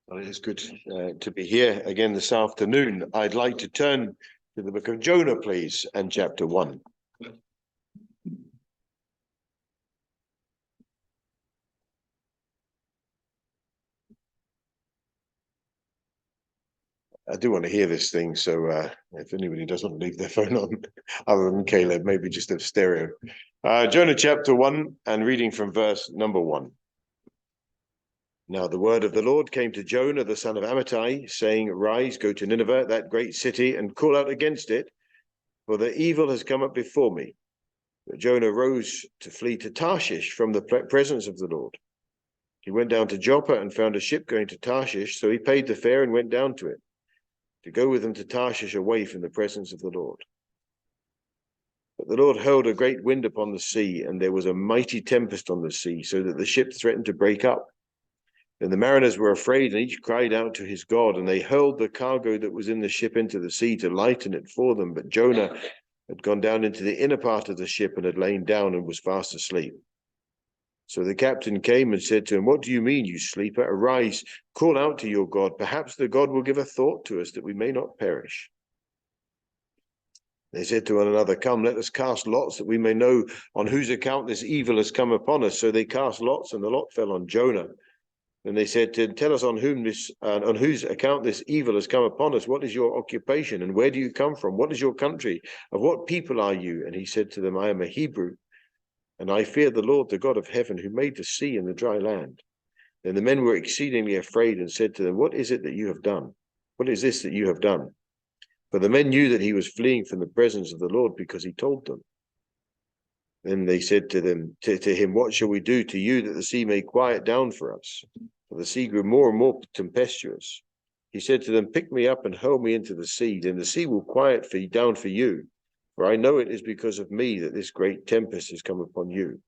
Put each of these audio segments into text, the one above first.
Well, it is good to be here again this afternoon. I'd like to turn to the book of Jonah, please, and chapter 1. I do want to hear this thing, so if anybody doesn't leave their phone on, other than Caleb, maybe just a stereo. Jonah chapter 1, and reading from verse number 1. Now the word of the Lord came to Jonah, the son of Amittai, saying, Rise, go to Nineveh, that great city, and call out against it, for the evil has come up before me. But Jonah rose to flee to Tarshish from the presence of the Lord. He went down to Joppa and found a ship going to Tarshish, so he paid the fare and went down to it, to go with them to Tarshish away from the presence of the Lord. But the Lord hurled a great wind upon the sea, and there was a mighty tempest on the sea, so that the ship threatened to break up. Then the mariners were afraid, and each cried out to his God, and they hurled the cargo that was in the ship into the sea to lighten it for them. But Jonah had gone down into the inner part of the ship and had lain down and was fast asleep. So the captain came and said to him, What do you mean, you sleeper? Arise, call out to your God. Perhaps the God will give a thought to us that we may not perish. They said to one another, Come, let us cast lots that we may know on whose account this evil has come upon us. So they cast lots, and the lot fell on Jonah. And they said to him, Tell us on whose account this evil has come upon us. What is your occupation, and where do you come from? What is your country? Of what people are you? And he said to them, I am a Hebrew, and I fear the Lord, the God of heaven, who made the sea and the dry land. Then the men were exceedingly afraid and said to them, What is it that you have done? What is this that you have done? For the men knew that he was fleeing from the presence of the Lord, because he told them. Then they said to him, What shall we do to you that the sea may quiet down for us? For the sea grew more and more tempestuous. He said to them, Pick me up and hurl me into the sea, then the sea will quiet down for you. For I know it is because of me that this great tempest has come upon you.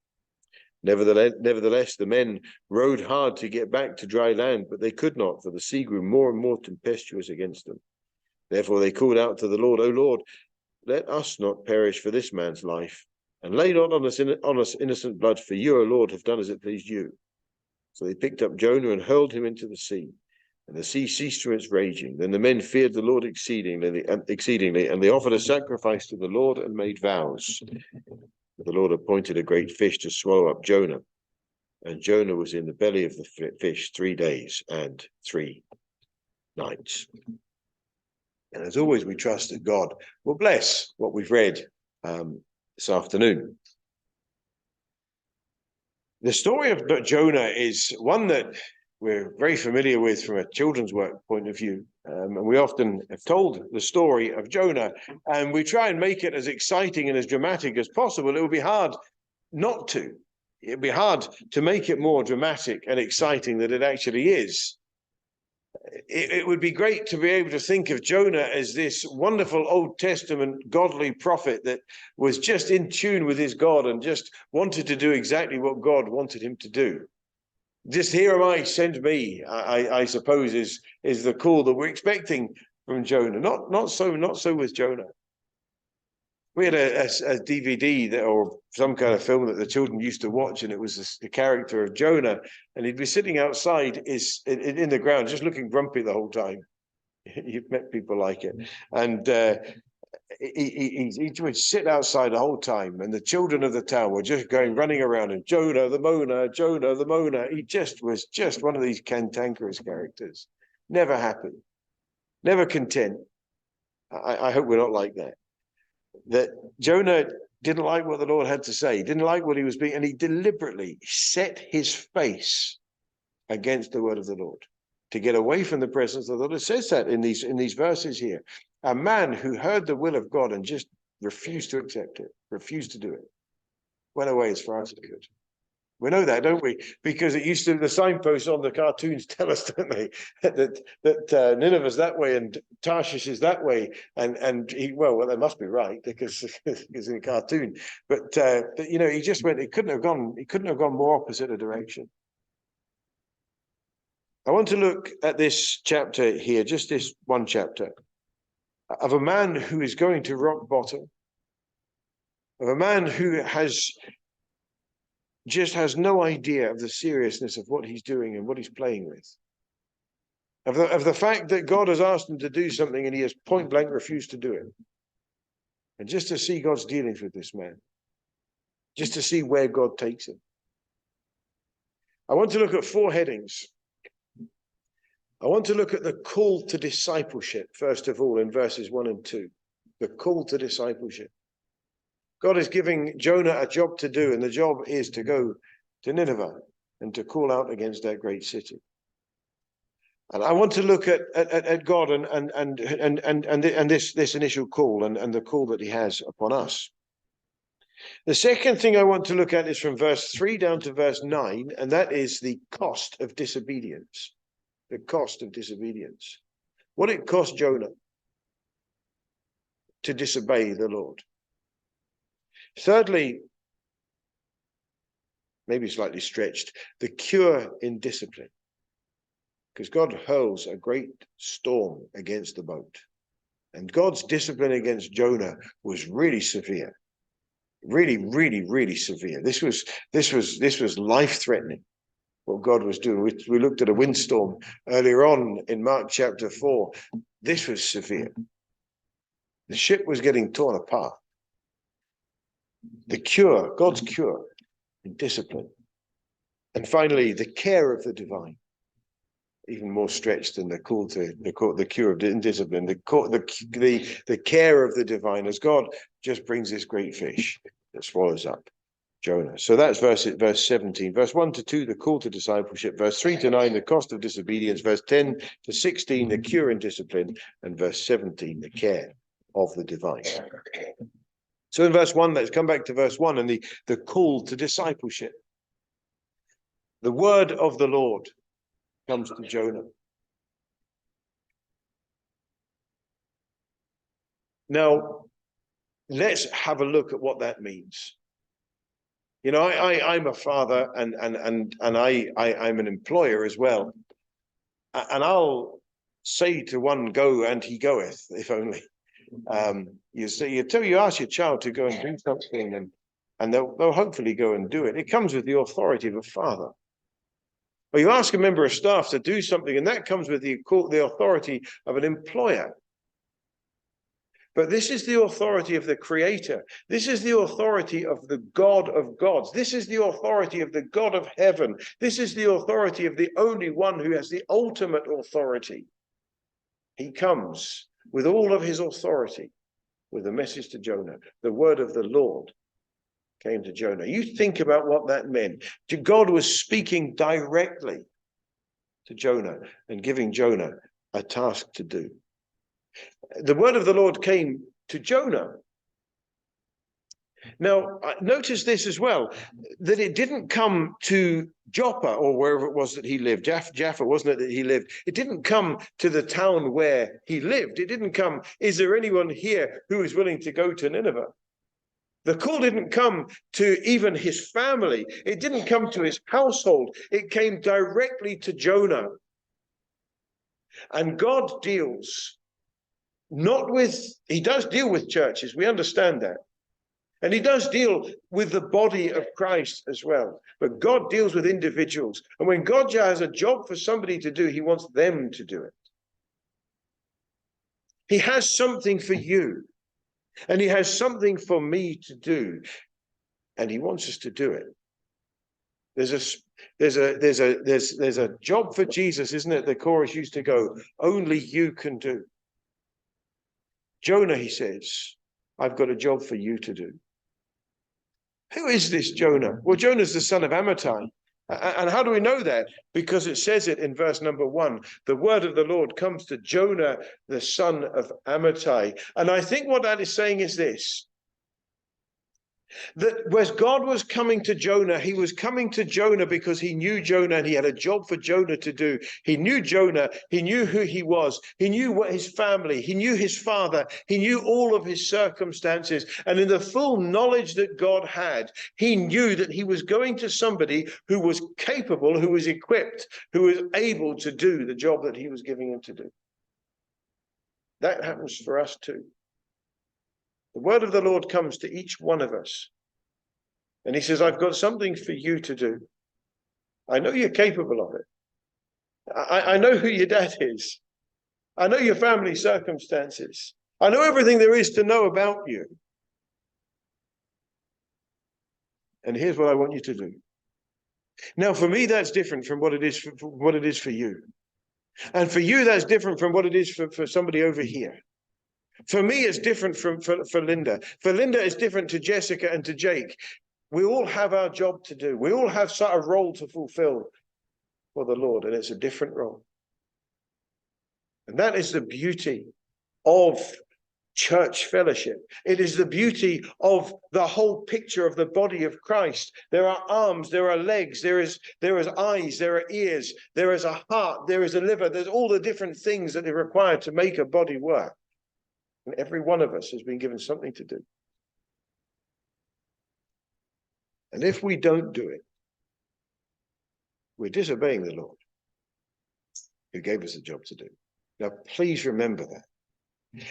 Nevertheless, the men rowed hard to get back to dry land, but they could not, for the sea grew more and more tempestuous against them. Therefore they called out to the Lord, O Lord, let us not perish for this man's life, and lay not on us innocent blood, for you, O Lord, have done as it pleased you. So they picked up Jonah and hurled him into the sea, and the sea ceased from its raging. Then the men feared the Lord exceedingly, and they offered a sacrifice to the Lord and made vows. But the Lord appointed a great fish to swallow up Jonah, and Jonah was in the belly of the fish 3 days and 3 nights. And as always, we trust that God will bless what we've read this afternoon. The story of Jonah is one that we're very familiar with from a children's work point of view. And we often have told the story of Jonah, and we try and make it as exciting and as dramatic as possible. It would be hard not to. It'd be hard to make it more dramatic and exciting than it actually is. It would be great to be able to think of Jonah as this wonderful Old Testament godly prophet that was just in tune with his God and just wanted to do exactly what God wanted him to do. Just here am I, send me, I suppose is the call that we're expecting from Jonah. Not so with Jonah. We had a DVD or some kind of film that the children used to watch, and it was the character of Jonah, and he'd be sitting outside in the ground, just looking grumpy the whole time. You've met people like it. And he would sit outside the whole time, and the children of the town were just running around, and Jonah the Moaner, Jonah the Moaner. He was just one of these cantankerous characters. Never happy, never content. I hope we're not like that. That Jonah didn't like what the Lord had to say, didn't like what he was being, and he deliberately set his face against the word of the Lord to get away from the presence of the Lord. It says that in these verses here. A man who heard the will of God and just refused to accept it, refused to do it, went away as far as he could. We know that, don't we? Because it used to, the signposts on the cartoons tell us, don't they, that Nineveh's that way and Tarshish is that way, and well, they must be right because it's in a cartoon. But he just went. He couldn't have gone more opposite a direction. I want to look at this chapter here, just this one chapter, of a man who is going to rock bottom, of a man who just has no idea of the seriousness of what he's doing and what he's playing with. of the fact that God has asked him to do something and he has point blank refused to do it. And just to see God's dealings with this man, just to see where God takes him. I want to look at 4 headings. I want to look at the call to discipleship, first of all, in verses 1 and 2. The call to discipleship. God is giving Jonah a job to do, and the job is to go to Nineveh and to call out against that great city. And I want to look at God and this initial call and the call that he has upon us. The second thing I want to look at is from verse 3 down to verse 9, and that is the cost of disobedience. The cost of disobedience. What it cost Jonah to disobey the Lord. Thirdly, maybe slightly stretched, the cure in discipline. Because God hurls a great storm against the boat. And God's discipline against Jonah was really severe. Really, really, really severe. This was life-threatening, what God was doing. We looked at a windstorm earlier on in Mark chapter 4. This was severe. The ship was getting torn apart. The cure, God's cure in discipline. And finally, the care of the divine. Even more stretched than the cure of indiscipline, the care of the divine, as God just brings this great fish that swallows up Jonah. So that's verse 17. Verse 1 to 2, the call to discipleship. Verse 3 to 9, the cost of disobedience. Verse 10 to 16, the cure in discipline. And verse 17, the care of the divine. So in verse 1, let's come back to verse 1 and the call to discipleship. The word of the Lord comes to Jonah. Now, let's have a look at what that means. You know, I'm a father and I'm an employer as well. And I'll say to one, go, and he goeth, if only. You ask your child to go and do something, and they'll hopefully go and do it. It comes with the authority of a father. Or you ask a member of staff to do something, and that comes with the authority of an employer. But this is the authority of the Creator. This is the authority of the God of gods. This is the authority of the God of heaven. This is the authority of the only one who has the ultimate authority. He comes with all of his authority with a message to Jonah. The word of the Lord came to Jonah. You think about what that meant. God was speaking directly to Jonah and giving Jonah a task to do. The word of the Lord came to Jonah. Now, notice this as well, that it didn't come to Joppa or wherever it was that he lived. Jaffa, wasn't it, that he lived? It didn't come to the town where he lived. It didn't come, is there anyone here who is willing to go to Nineveh? The call didn't come to even his family. It didn't come to his household. It came directly to Jonah. And God deals he does deal with churches. We understand that. And he does deal with the body of Christ as well. But God deals with individuals. And when God has a job for somebody to do, he wants them to do it. He has something for you. And he has something for me to do. And he wants us to do it. There's a job for Jesus, isn't it? The chorus used to go, only you can do. Jonah, he says, I've got a job for you to do. Who is this Jonah? Well, Jonah's the son of Amittai. And how do we know that? Because it says it in verse number 1. The word of the Lord comes to Jonah, the son of Amittai. And I think what that is saying is this. That as God was coming to Jonah, he was coming to Jonah because he knew Jonah and he had a job for Jonah to do. He knew Jonah. He knew who he was. He knew what his family. He knew his father. He knew all of his circumstances. And in the full knowledge that God had, he knew that he was going to somebody who was capable, who was equipped, who was able to do the job that he was giving him to do. That happens for us too. The word of the Lord comes to each one of us. And he says, I've got something for you to do. I know you're capable of it. I know who your dad is. I know your family circumstances. I know everything there is to know about you. And here's what I want you to do. Now, for me, that's different from what it is for you. And for you, that's different from what it is for somebody over here. For me, it's different for Linda. For Linda, it's different to Jessica and to Jake. We all have our job to do. We all have sort of role to fulfill for the Lord, and it's a different role. And that is the beauty of church fellowship. It is the beauty of the whole picture of the body of Christ. There are arms, there are legs, there is eyes, there are ears, there is a heart, there is a liver. There's all the different things that are required to make a body work. And every one of us has been given something to do. And if we don't do it, we're disobeying the Lord, who gave us a job to do. Now, please remember that.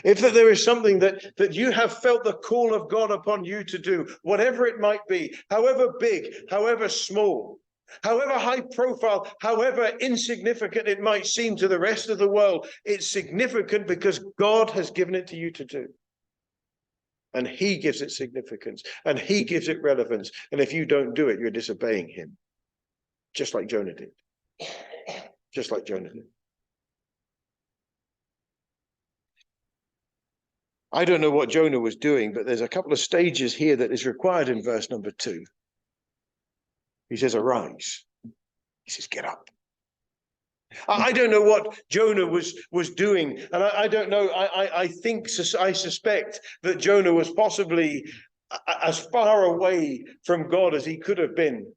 If there is something that you have felt the call of God upon you to do, whatever it might be, however big, however small, however high profile, however insignificant it might seem to the rest of the world, it's significant because God has given it to you to do. And he gives it significance, and he gives it relevance. And if you don't do it, you're disobeying him. Just like Jonah did. Just like Jonah did. I don't know what Jonah was doing, but there's a couple of stages here that is required in verse number 2. He says, arise. He says, get up. I don't know what Jonah was doing, and I don't know. I suspect that Jonah was possibly as far away from God as he could have been,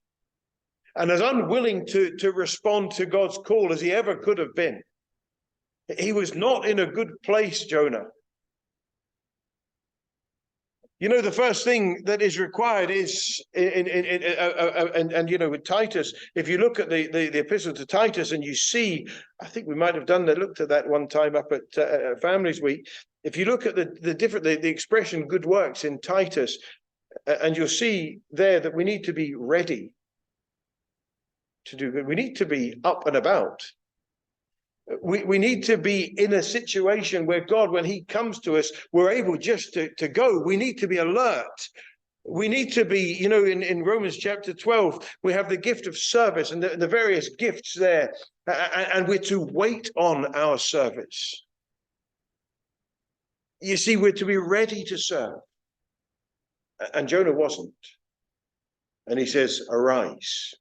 and as unwilling to respond to God's call as he ever could have been. He was not in a good place, Jonah. You know, the first thing that is required is, and you know, with Titus, if you look at the epistle to Titus and you see, I think we might have looked at that one time up at Families Week. If you look at the expression good works in Titus, and you'll see there that we need to be ready to do good. We need to be up and about. We need to be in a situation where God, when he comes to us, we're able just to go. We need to be alert. We need to be, you know, in Romans chapter 12, we have the gift of service and the various gifts there. And we're to wait on our service. You see, we're to be ready to serve. And Jonah wasn't. And he says, arise.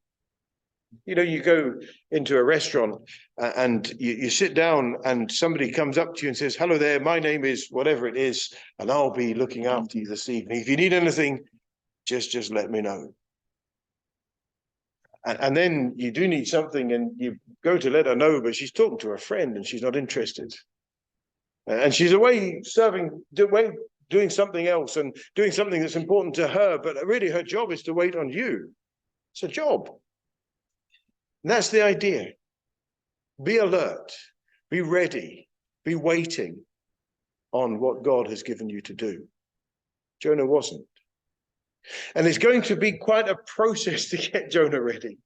You know, you go into a restaurant and you sit down and somebody comes up to you and says, hello there, my name is whatever it is, and I'll be looking after you this evening. If you need anything, just let me know. And then you do need something and you go to let her know, but she's talking to a friend and she's not interested. And she's away doing something else and doing something that's important to her, but really her job is to wait on you. It's a job. And that's the idea. Be alert, be ready, be waiting on what God has given you to do. Jonah wasn't. And it's going to be quite a process to get Jonah ready.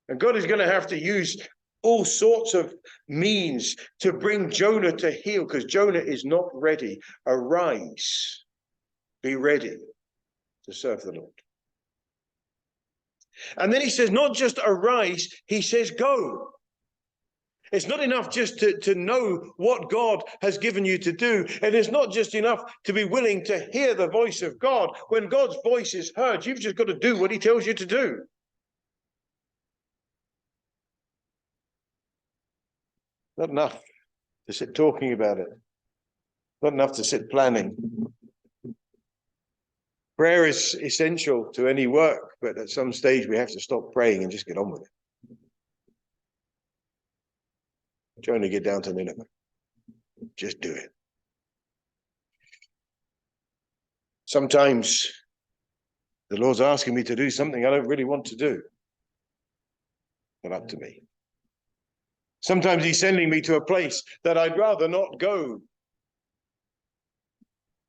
And God is going to have to use all sorts of means to bring Jonah to heel, because Jonah is not ready. Arise, be ready to serve the Lord. And then he says, not just arise, he says, go. It's not enough just to know what God has given you to do. It is not just enough to be willing to hear the voice of God. When God's voice is heard, you've just got to do what he tells you to do. Not enough to sit talking about it. Not enough to sit planning. Prayer is essential to any work, but at some stage we have to stop praying and just get on with it. Jonah, get down to Nineveh. Just do it. Sometimes the Lord's asking me to do something I don't really want to do. Not up to me. Sometimes he's sending me to a place that I'd rather not go.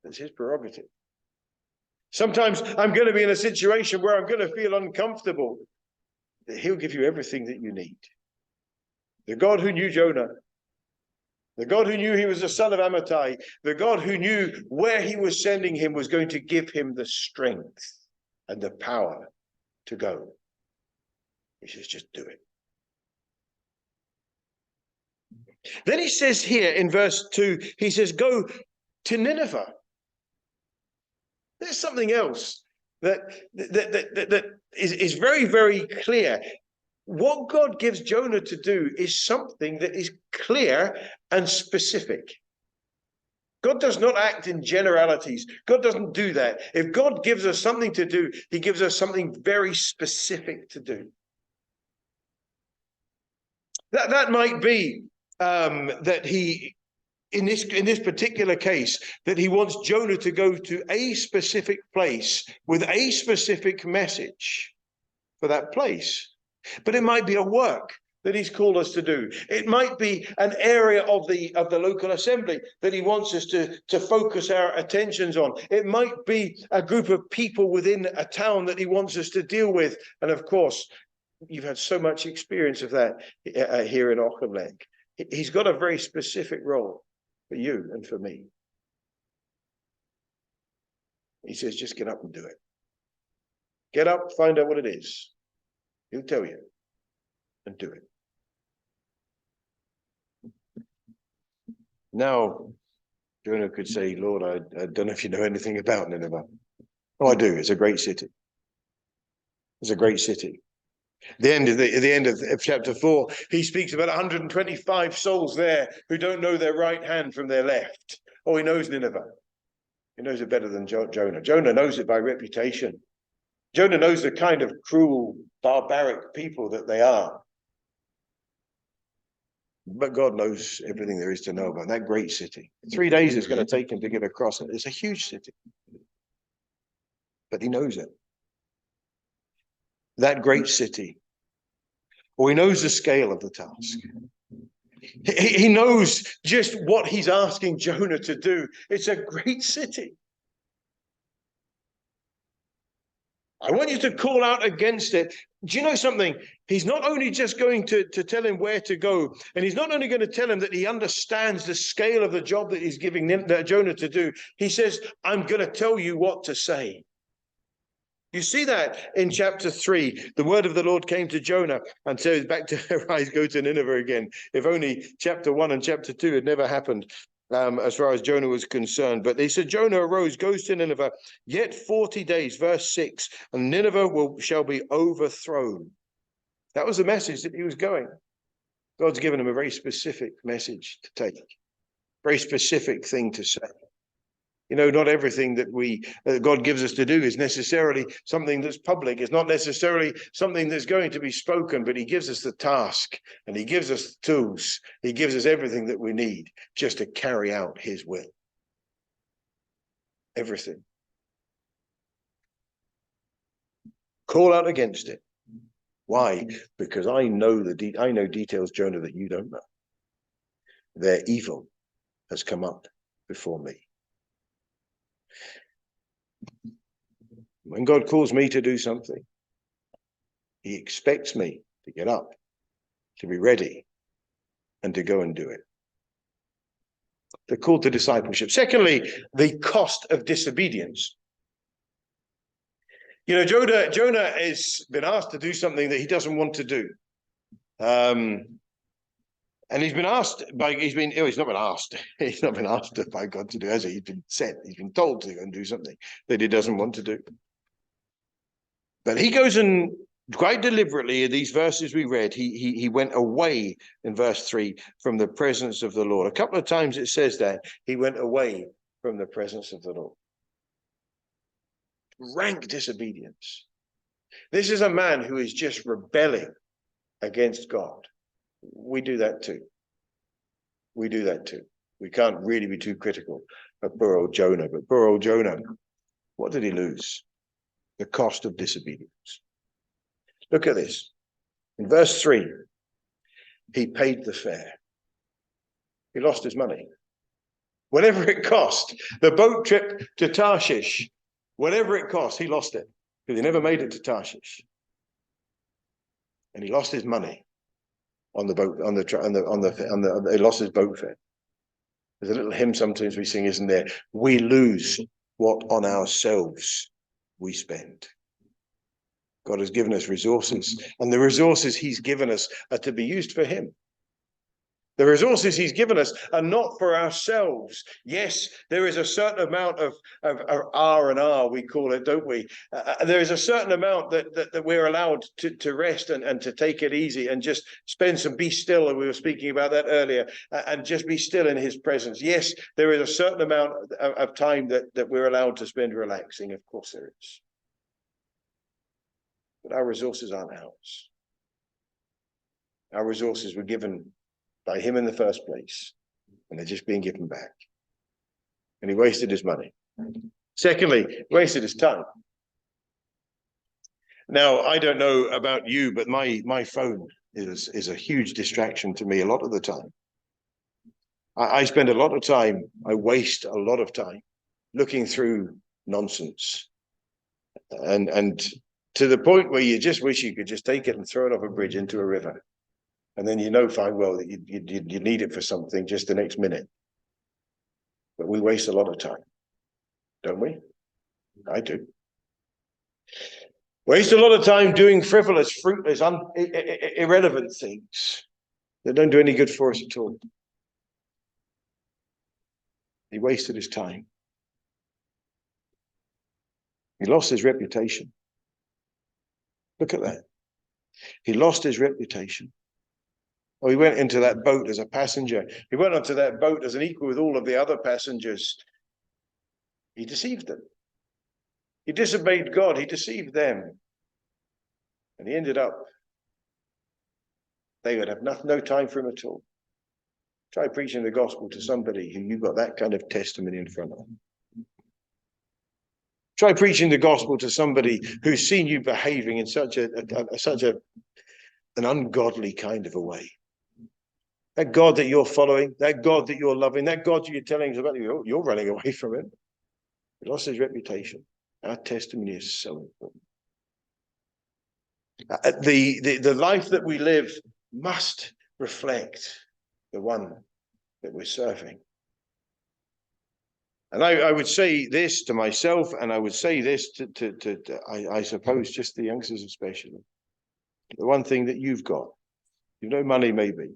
That's his prerogative. Sometimes I'm going to be in a situation where I'm going to feel uncomfortable. He'll give you everything that you need. The God who knew Jonah, the God who knew he was the son of Amittai, the God who knew where he was sending him was going to give him the strength and the power to go. He says, just do it. Then he says here in verse 2, he says, go to Nineveh. There's something else that is very, very clear. What God gives Jonah to do is something that is clear and specific. God does not act in generalities. God doesn't do that. If God gives us something to do, he gives us something very specific to do. That might be that he, in this particular case, that he wants Jonah to go to a specific place with a specific message for that place. But it might be a work that he's called us to do. It might be an area of the local assembly that he wants us to focus our attentions on. It might be a group of people within a town that he wants us to deal with. And of course, you've had so much experience of that here in Auchinleck. He's got a very specific role for you and for me. He says, just get up and do it. Get up, find out what it is. He'll tell you, and do it. Now, Jonah could say, Lord, I don't know if you know anything about Nineveh. Oh, I do. It's a great city. It's a great city. At the end of chapter 4, he speaks about 125 souls there who don't know their right hand from their left. Oh, he knows Nineveh. He knows it better than Jonah. Jonah knows it by reputation. Jonah knows the kind of cruel, barbaric people that they are. But God knows everything there is to know about that great city. 3 days it's going to take him to get across it. It's a huge city. But he knows it. That great city. Or he knows the scale of the task. He knows just what he's asking Jonah to do. It's a great city. I want you to call out against it. Do you know something? He's not only just going to tell him where to go, and he's not only going to tell him that he understands the scale of the job that he's giving Jonah to do. He says, I'm going to tell you what to say. You see that in chapter 3, the word of the Lord came to Jonah and says, back to arise, go to Nineveh again. If only chapter 1 and chapter 2 had never happened. As far as Jonah was concerned. But they said, Jonah arose, goes to Nineveh, yet 40 days, verse 6, and Nineveh shall be overthrown. That was the message that he was going. God's given him a very specific message to take, very specific thing to say. You know, not everything that God gives us to do is necessarily something that's public. It's not necessarily something that's going to be spoken, but he gives us the task and he gives us the tools. He gives us everything that we need just to carry out his will. Everything. Call out against it. Why? Because I know details, Jonah, that you don't know. Their evil has come up before me. When God calls me to do something, he expects me to get up, to be ready, and to go and do it. The call to discipleship. Secondly, the cost of disobedience. You know, Jonah has been asked to do something that he doesn't want to do. And he's not been asked. He's not been asked by God to do, has he? He's been said, he's been told to go and do something that he doesn't want to do. But he goes and quite deliberately, in these verses we read, he went away in verse 3 from the presence of the Lord. A couple of times it says that he went away from the presence of the Lord. Rank disobedience. This is a man who is just rebelling against God. We do that too. We do that too. We can't really be too critical of poor old Jonah, but poor old Jonah, what did he lose? The cost of disobedience. Look at this. In verse 3, he paid the fare. He lost his money. Whatever it cost, the boat trip to Tarshish, whatever it cost, he lost it because he never made it to Tarshish. And he lost his money. on the boat, he lost his boat fare. There's a little hymn sometimes we sing, isn't there? We lose what on ourselves we spend. God has given us resources, and the resources he's given us are to be used for him. The resources he's given us are not for ourselves. Yes, there is a certain amount of R and R, we call it, don't we? There is a certain amount that we're allowed to rest and to take it easy and just spend some, be still, and we were speaking about that earlier, and just be still in his presence. Yes, there is a certain amount of time that we're allowed to spend relaxing. Of course there is. But our resources aren't ours. Our resources were given by him in the first place, and they're just being given back. And he wasted his money. Secondly, wasted his time. Now, I don't know about you, but my phone is a huge distraction to me a lot of the time. I spend a lot of time, I waste a lot of time looking through nonsense. And to the point where you just wish you could just take it and throw it off a bridge into a river. And then you know fine well that you need it for something just the next minute. But we waste a lot of time, don't we? I do. Waste a lot of time doing frivolous, fruitless, irrelevant things that don't do any good for us at all. He wasted his time. He lost his reputation. Look at that. He lost his reputation. Oh, he went into that boat as a passenger. He went onto that boat as an equal with all of the other passengers. He deceived them. He disobeyed God. He deceived them. And he ended up, they would have no time for him at all. Try preaching the gospel to somebody who you've got that kind of testimony in front of. Try preaching the gospel to somebody who's seen you behaving in such an ungodly kind of a way. That God that you're following, that God that you're loving, that God you're telling us about, you're running away from him. He lost his reputation. Our testimony is so important. The life that we live must reflect the one that we're serving. And I would say this to myself, and I would say this to I suppose, just the youngsters especially. The one thing that you've got, you've no money maybe,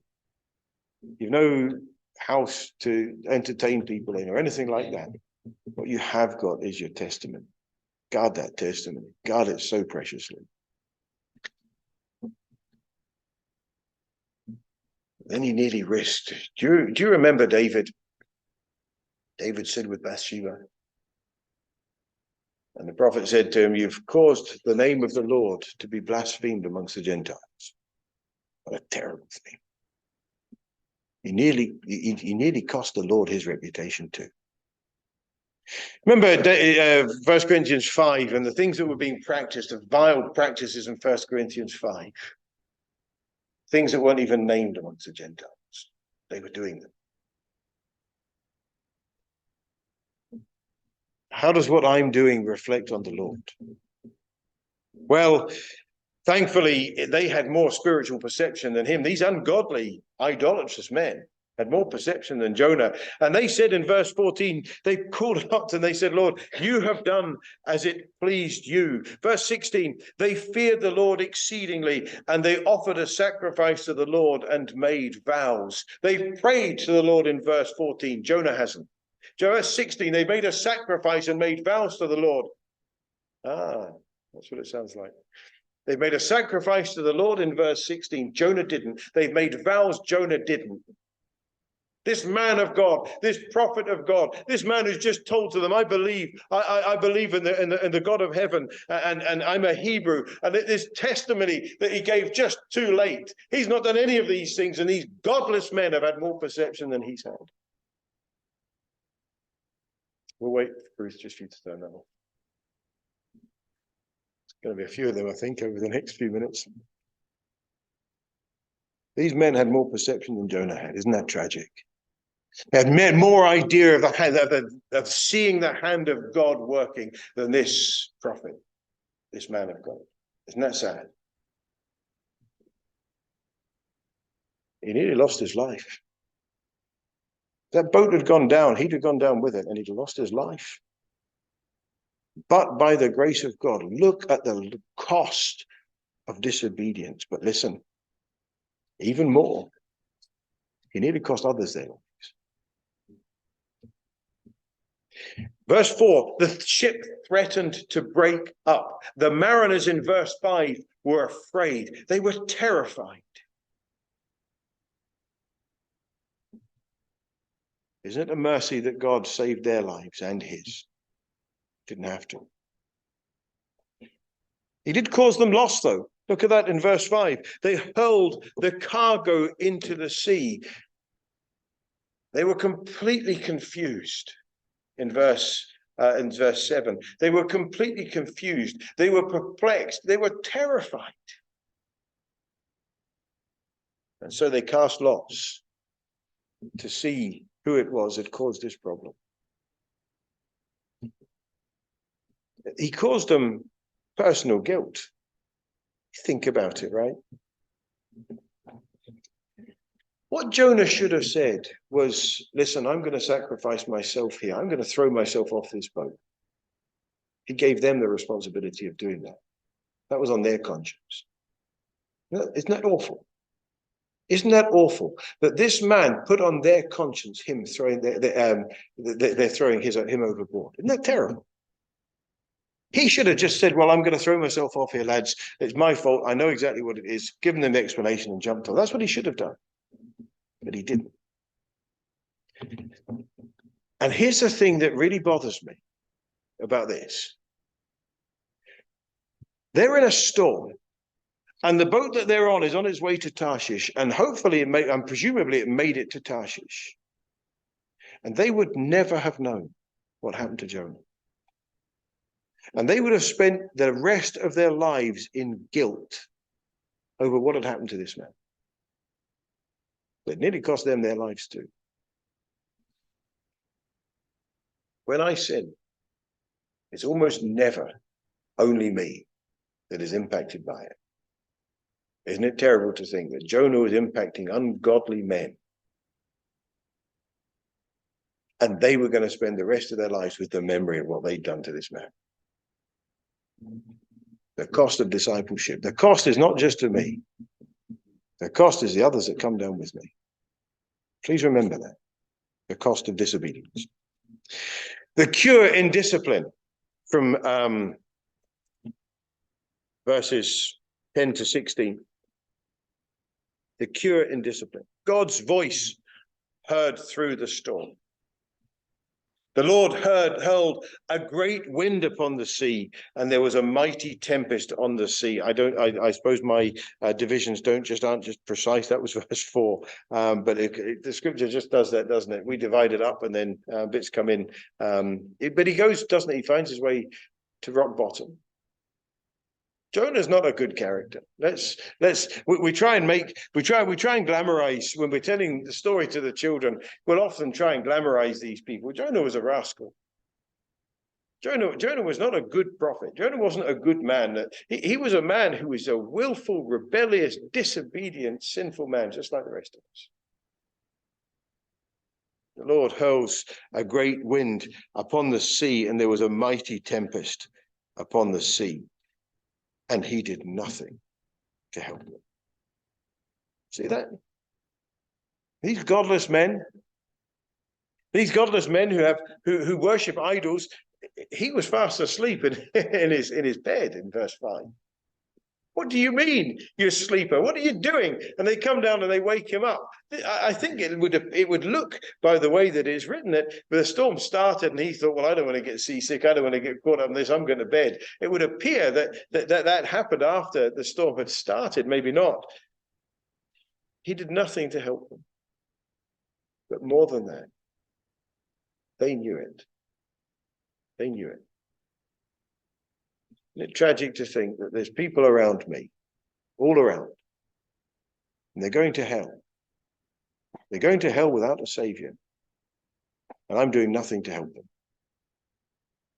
you've no house to entertain people in or anything like that. What you have got is your testimony. Guard that testimony. Guard it so preciously. Then he nearly risked. Do you remember David? David said with Bathsheba. And the prophet said to him, you've caused the name of the Lord to be blasphemed amongst the Gentiles. What a terrible thing. He nearly cost the Lord his reputation too. Remember 1 Corinthians 5 and the things that were being practiced, the vile practices in 1 Corinthians 5. Things that weren't even named amongst the Gentiles. They were doing them. How does what I'm doing reflect on the Lord? Well, thankfully, they had more spiritual perception than him. These ungodly, idolatrous men had more perception than Jonah. And they said in verse 14, they called out and they said, Lord, you have done as it pleased you. Verse 16, they feared the Lord exceedingly, and they offered a sacrifice to the Lord and made vows. They prayed to the Lord in verse 14. Jonah hasn't. Verse 16, they made a sacrifice and made vows to the Lord. Ah, that's what it sounds like. They made a sacrifice to the Lord in verse 16. Jonah didn't. They've made vows. Jonah didn't. This man of God, this prophet of God, this man who's just told to them, I believe in the God of heaven, and I'm a Hebrew. And this testimony that he gave just too late. He's not done any of these things, and these godless men have had more perception than he's had. We'll wait, Bruce, just for you to turn that off. It's going to be a few of them, I think, over the next few minutes. These men had more perception than Jonah had. Isn't that tragic? They had more idea of the hand, of seeing the hand of God working than this prophet, this man of God. Isn't that sad? He nearly lost his life. That boat had gone down, he'd have gone down with it, and he'd have lost his life. But by the grace of God, look at the cost of disobedience. But listen, even more, he nearly cost others their lives. Verse 4, the ship threatened to break up. The mariners in verse 5 were afraid. They were terrified. Isn't it a mercy that God saved their lives and his? Didn't have to. He did cause them loss, though. Look at that in verse 5. They hurled the cargo into the sea. They were completely confused in verse 7. They were completely confused. They were perplexed. They were terrified. And so they cast lots to see who it was that caused this problem. He caused them personal guilt. Think about it, right? What Jonah should have said was, listen, I'm going to sacrifice myself here. I'm going to throw myself off this boat. He gave them the responsibility of doing that. That was on their conscience. Isn't that awful? Isn't that awful that this man put on their conscience him throwing they're throwing him overboard? Isn't that terrible? He should have just said, well, I'm going to throw myself off here, lads. It's my fault. I know exactly what it is. Given them the explanation and jumped off. That's what he should have done. But he didn't. And here's the thing that really bothers me about this. They're in a storm, and the boat that they're on is on its way to Tarshish, and hopefully and presumably it made it to Tarshish. And they would never have known what happened to Jonah. And they would have spent the rest of their lives in guilt over what had happened to this man. It nearly cost them their lives too. When I sin, it's almost never only me that is impacted by it. Isn't it terrible to think that Jonah was impacting ungodly men, and they were going to spend the rest of their lives with the memory of what they'd done to this man? The cost of discipleship. The cost is not just to me. The cost is the others that come down with me. Please remember that. The cost of disobedience. The cure in discipline from verses 10 to 16. The cure in discipline. God's voice heard through the storm. The Lord hurled a great wind upon the sea, and there was a mighty tempest on the sea. I suppose my divisions aren't just precise. That was verse 4. But the scripture just does that, doesn't it? We divide it up, and then bits come in. But he goes, doesn't he? He finds his way to rock bottom. Jonah's not a good character. We try and glamorize when we're telling the story to the children. We'll often try and glamorize these people. Jonah was a rascal. Jonah was not a good prophet. Jonah wasn't a good man. He was a man who was a willful, rebellious, disobedient, sinful man, just like the rest of us. The Lord hurls a great wind upon the sea, and there was a mighty tempest upon the sea. And he did nothing to help them. See that? These godless men who worship idols, he was fast asleep in his bed in verse 5. What do you mean, you sleeper? What are you doing? And they come down and they wake him up. I think it would look, by the way that it's written, that the storm started and he thought, well, I don't want to get seasick. I don't want to get caught up in this. I'm going to bed. It would appear that happened after the storm had started. Maybe not. He did nothing to help them. But more than that, they knew it. They knew it. Isn't it tragic to think that there's people around me, all around, and they're going to hell. They're going to hell without a savior, and I'm doing nothing to help them.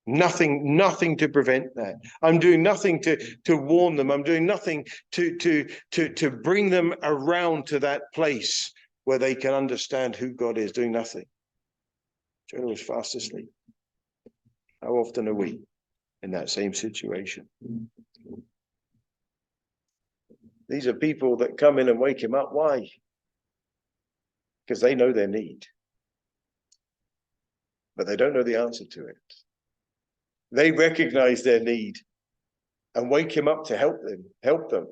Nothing to prevent that. I'm doing nothing to warn them. I'm doing nothing to bring them around to that place where they can understand who God is. Doing nothing. Jonah was fast asleep. How often are we in that same situation? These are people that come in and wake him up. Why? Because they know their need, but they don't know the answer to it. They recognize their need and wake him up to help them.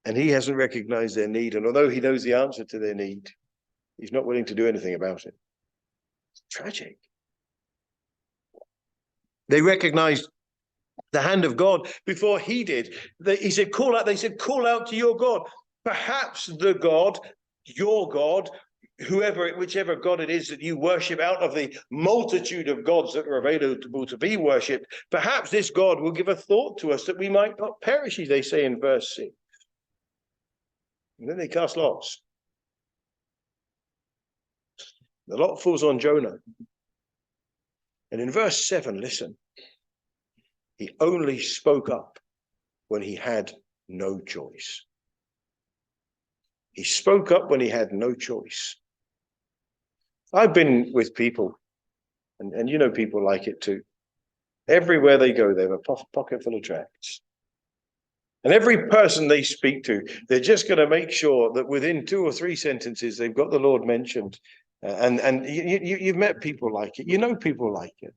And he hasn't recognized their need. And although he knows the answer to their need, he's not willing to do anything about it. It's tragic. They recognized the hand of God before he did. He said, call out. They said, call out to your God. Perhaps the God, your God, whichever God it is that you worship out of the multitude of gods that are available to be worshipped, perhaps this God will give a thought to us that we might not perish, as they say in verse 6. And then they cast lots. The lot falls on Jonah. And in verse 7, listen, he only spoke up when he had no choice. He spoke up when he had no choice. I've been with people, and you know people like it too. Everywhere they go, they have a pocket full of tracts. And every person they speak to, they're just going to make sure that within 2 or 3 sentences, they've got the Lord mentioned. And you've met people like it. You know people like it.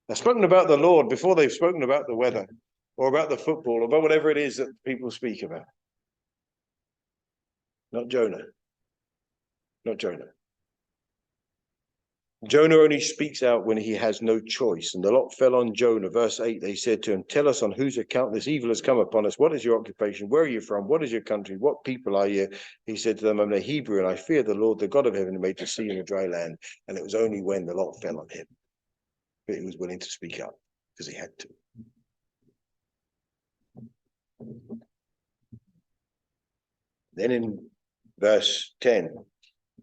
They've spoken about the Lord before they've spoken about the weather or about the football or about whatever it is that people speak about. Not Jonah. Not Jonah. Jonah only speaks out when he has no choice. And the lot fell on Jonah. Verse 8, they said to him, tell us on whose account this evil has come upon us. What is your occupation? Where are you from? What is your country? What people are you? He said to them, I'm a Hebrew, and I fear the Lord, the God of heaven, who made the sea and the dry land. And it was only when the lot fell on him that he was willing to speak up, because he had to. Then in verse 10,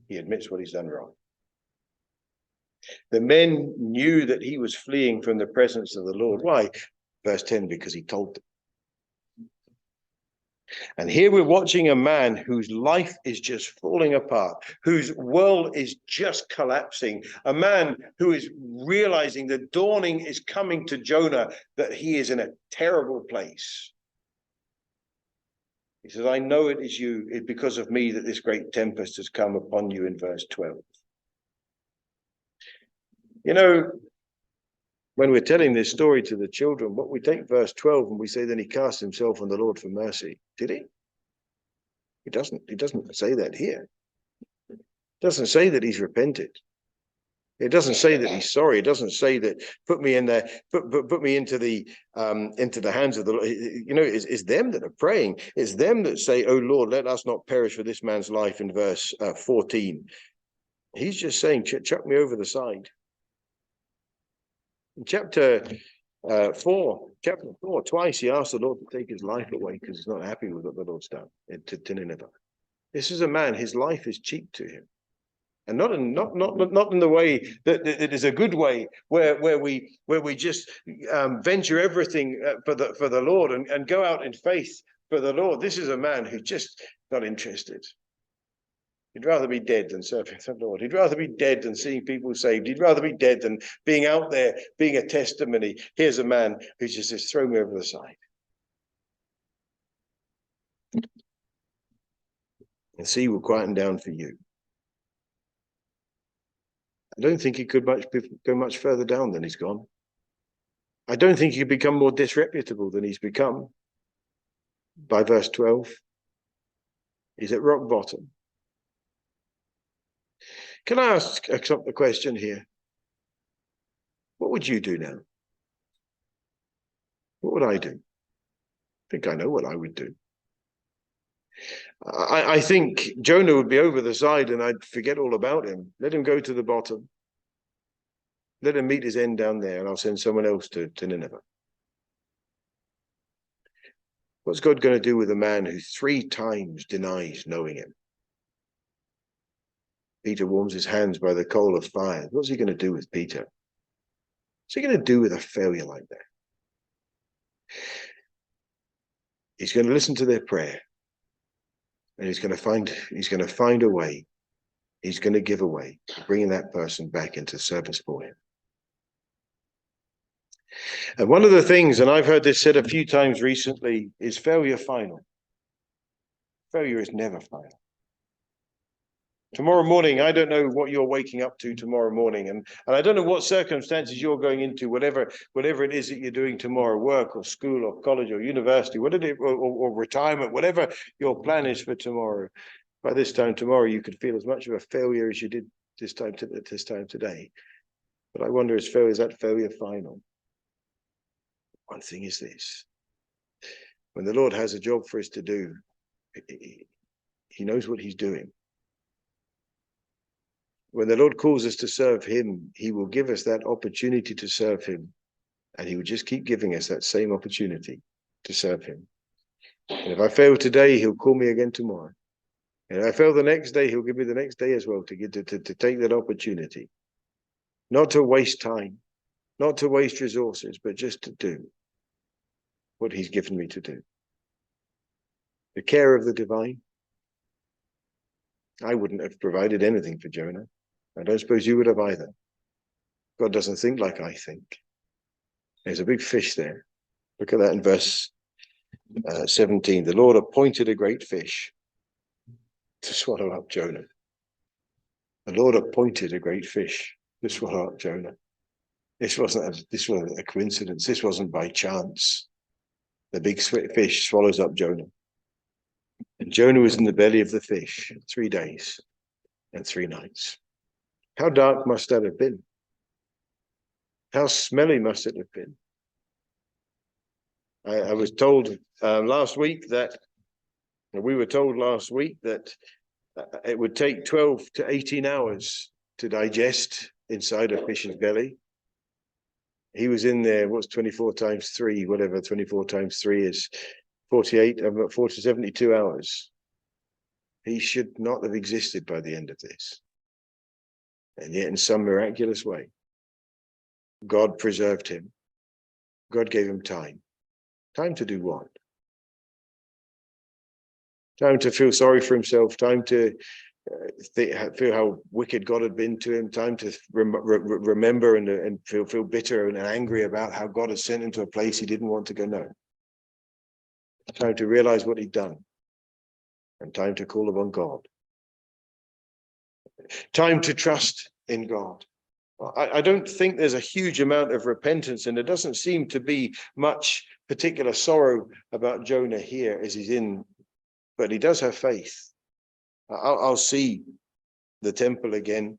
he admits what he's done wrong. The men knew that he was fleeing from the presence of the Lord. Why? Verse 10, because he told them. And here we're watching a man whose life is just falling apart, whose world is just collapsing, a man who is realizing the dawning is coming to Jonah, that he is in a terrible place. He says, I know it is you, it's because of me that this great tempest has come upon you, in verse 12. You know, when we're telling this story to the children, what we take verse 12 and we say, then he cast himself on the Lord for mercy. Did he? He doesn't say that here. It doesn't say that he's repented. It doesn't say that he's sorry. It doesn't say that put me in there, put me into the hands of the Lord. You know, it's them that are praying. It's them that say, oh Lord, let us not perish for this man's life, in verse 14. He's just saying, chuck me over the side. In chapter 4, twice he asked the Lord to take his life away because he's not happy with what the Lord's done to Nineveh. This is a man, his life is cheap to him. And not in the way that it is a good way where we just venture everything for the Lord and go out in faith for the Lord. This is a man who's just not interested. He'd rather be dead than serving the Lord. He'd rather be dead than seeing people saved. He'd rather be dead than being out there, being a testimony. Here's a man who just says, throw me over the side. The sea will quieten down for you. I don't think he could go much further down than he's gone. I don't think he could become more disreputable than he's become. By verse 12, he's at rock bottom. Can I ask a question here? What would you do now? What would I do? I think I know what I would do. I think Jonah would be over the side and I'd forget all about him. Let him go to the bottom. Let him meet his end down there, and I'll send someone else to Nineveh. What's God going to do with a man who 3 times denies knowing him? Peter warms his hands by the coal of fire. What's he going to do with Peter? What's he going to do with a failure like that? He's going to listen to their prayer, and he's going to find a way. He's going to give a way, bringing that person back into service for him. And one of the things, and I've heard this said a few times recently, is failure final. Failure is never final. Tomorrow morning, I don't know what you're waking up to tomorrow morning, and I don't know what circumstances you're going into, whatever it is that you're doing tomorrow, work or school or college or university, or retirement, whatever your plan is for tomorrow. By this time tomorrow, you could feel as much of a failure as you did this time today. But I wonder, is that failure final? One thing is this: when the Lord has a job for us to do, he knows what he's doing. When the Lord calls us to serve him, he will give us that opportunity to serve him. And he will just keep giving us that same opportunity to serve him. And if I fail today, he'll call me again tomorrow. And if I fail the next day, he'll give me the next day as well to take that opportunity. Not to waste time, not to waste resources, but just to do what he's given me to do. The care of the divine. I wouldn't have provided anything for Jonah. I don't suppose you would have either. God doesn't think like I think. There's a big fish there. Look at that in verse 17. The Lord appointed a great fish to swallow up Jonah. The Lord appointed a great fish to swallow up Jonah. This wasn't a coincidence. This wasn't by chance. The big fish swallows up Jonah. And Jonah was in the belly of the fish 3 days and 3 nights. How dark must that have been? How smelly must it have been? I was told last week that it would take 12 to 18 hours to digest inside a fish's belly. He was in there, what's 24 times 3, whatever 24 times 3 is, 72 hours. He should not have existed by the end of this. And yet, in some miraculous way, God preserved him. God gave him time. Time to do what? Time to feel sorry for himself. Time to feel how wicked God had been to him. Time to remember and feel bitter and angry about how God had sent him to a place he didn't want to go. No. Time to realize what he'd done. And time to call upon God. Time to trust in God. I don't think there's a huge amount of repentance, and there doesn't seem to be much particular sorrow about Jonah here as he's in, but he does have faith. I'll see the temple again,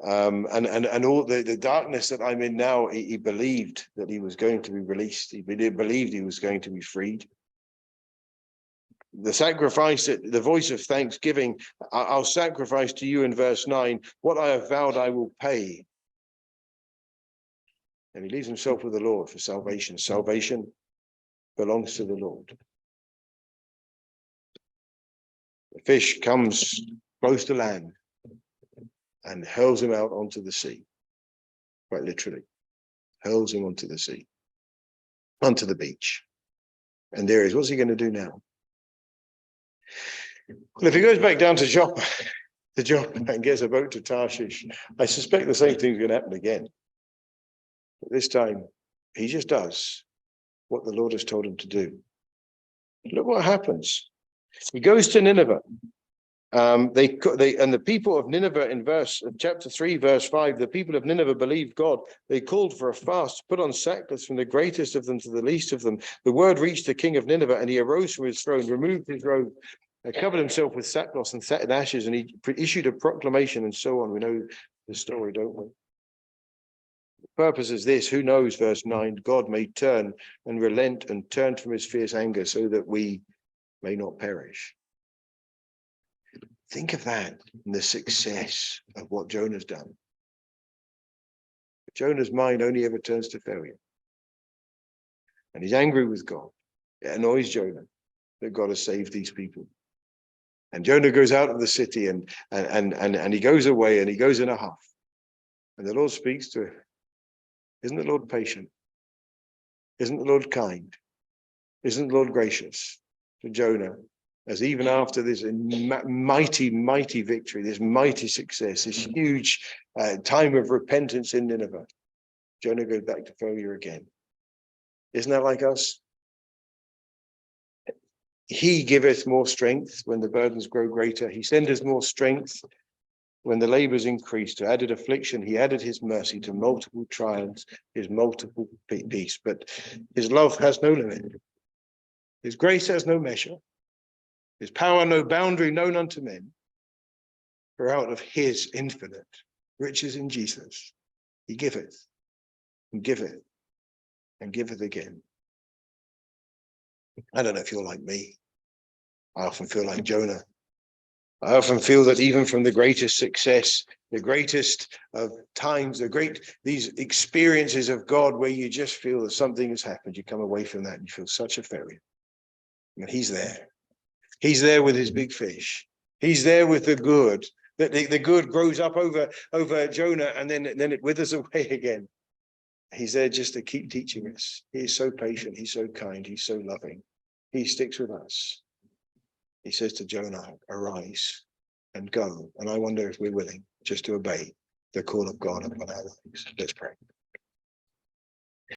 and all the darkness that I'm in now. He believed that he was going to be released. He believed he was going to be freed. The sacrifice, the voice of thanksgiving, I'll sacrifice to you in verse 9. What I have vowed, I will pay. And he leaves himself with the Lord for salvation. Salvation belongs to the Lord. The fish comes close to land and hurls him out onto the sea. Quite literally. Hurls him onto the sea. Onto the beach. And there he is. What's he going to do now? Well, if he goes back down to Joppa and gets a boat to Tarshish, I suspect the same thing's going to happen again. But this time, he just does what the Lord has told him to do. Look what happens. He goes to Nineveh. And the people of Nineveh in chapter 3, verse 5, the people of Nineveh believed God. They called for a fast, put on sackcloth from the greatest of them to the least of them. The word reached the king of Nineveh, and he arose from his throne, removed his robe, covered himself with sackcloth and sat in ashes, and he issued a proclamation, and so on. We know the story, don't we? The purpose is this: who knows, verse 9, God may turn and relent and turn from his fierce anger so that we may not perish. Think of that and the success of what Jonah's done. But Jonah's mind only ever turns to failure. And he's angry with God. It annoys Jonah that God has saved these people. And Jonah goes out of the city and he goes away, and he goes in a huff. And the Lord speaks to him. Isn't the Lord patient? Isn't the Lord kind? Isn't the Lord gracious to Jonah? As even after this mighty, mighty victory, this mighty success, this huge time of repentance in Nineveh, Jonah goes back to failure again. Isn't that like us? He giveth more strength when the burdens grow greater. He sendeth more strength when the labors increase. To added affliction, he added his mercy. To multiple trials, his multiple peace. But his love has no limit. His grace has no measure. His power no boundary known unto men. For out of his infinite riches in Jesus, he giveth and giveth and giveth again. I don't know if you're like me. I often feel like Jonah. I often feel that even from the greatest success, the greatest of times, these experiences of God where you just feel that something has happened, you come away from that and you feel such a failure. And he's there. He's there with his big fish. He's there with the good. The good grows up over Jonah and then it withers away again. He's there just to keep teaching us. He is so patient. He's so kind. He's so loving. He sticks with us. He says to Jonah, arise and go. And I wonder if we're willing just to obey the call of God upon our lives. Let's pray.